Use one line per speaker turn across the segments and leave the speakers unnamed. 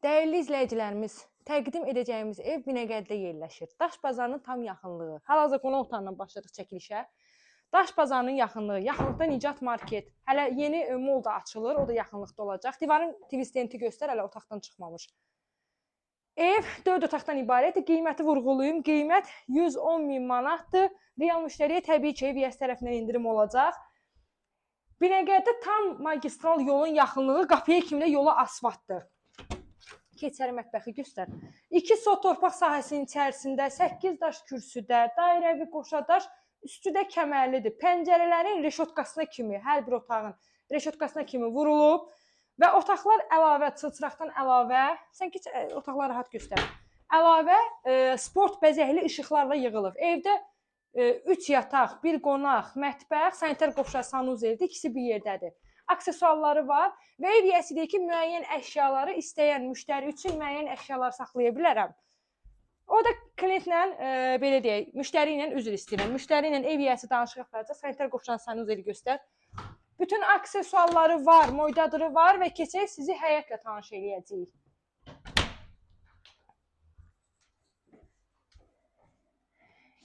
Dəyərli izləyicilərimiz, təqdim edəcəyimiz ev Binəqədidə yerləşir. Daş bazarının tam yaxınlığı. Hal-hazırda qonaq otağından başladıq çəkilişə. Daş bazarının yaxınlığı, yaxınlıqda Nicat Market. Hələ yeni mol da açılır, o da yaxınlıqda olacaq. Divarın tvistenti göstər, hələ otaqdan çıxmamış. Ev 4 otaqdan ibarətdir. Qiyməti vurğulayım. Qiymət 110 min manatdır. Real müştəriyə təbii ki, ev yəsi tərəfindən endirim olacaq. Binəqədidə tam magistral yolun yaxınlığı, qapıya kimi də yola asfaltdır. Keçəri mətbəxi göstər. 2 sot torpaq sahəsinin içərisində 8 daş kürsüdə, dairəvi qoşadaş, üstü də kəmərlidir. Pəncərələrin reşotkasına kimi, hər bir otağın reşotkasına kimi vurulub və otaqlar əlavə, çılçıraqdan əlavə, sən keç otaqları rahat göstər. Əlavə sport bəzəkli işıqlarla yığılıb. Evdə 3 yataq, 1 qonaq, mətbəx, sanitar qovşaq, sanuzeldir, ikisi bir yerdədir. Aksesuarları var və ev yiyəsi deyir ki, müəyyən əşyaları istəyən müştəri üçün müəyyən əşyalar saxlaya bilərəm. O da klientlə, belə deyək, müştəri ilə üzr istəyirəm. Müştəri ilə ev yiyəsi danışıq aparacaq, sanitar qovşaq, sanuzeli göstər. Bütün aksesuarları var, moydadırı var və keçək sizi həyətlə tanış eləyəcəyik.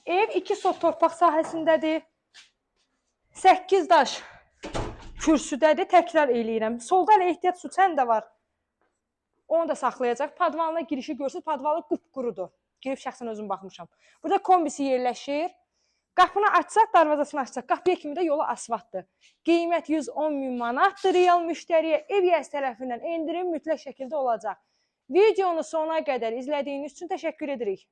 Ev 2 sot torpaq sahəsindədir. 8 daş kürsüdədir, təkrar eləyirəm. Solda elə ehtiyat su çən də var. Onu da saxlayacaq. Padvalına girişi görsünüz, padvalı qupqurudur. Girib şəxsən özüm baxmışam. Burada kombisi yerləşir. Qapını açsaq, darvazasını açsaq, qapıya kimi də yolu asfaltdır. Qiymət 110 min manatdır. Real müştəriyə ev yiyəsi tərəfindən endirim mütləq şəkildə olacaq. Videonu sona qədər izlədiyiniz üçün təşəkkür edirik.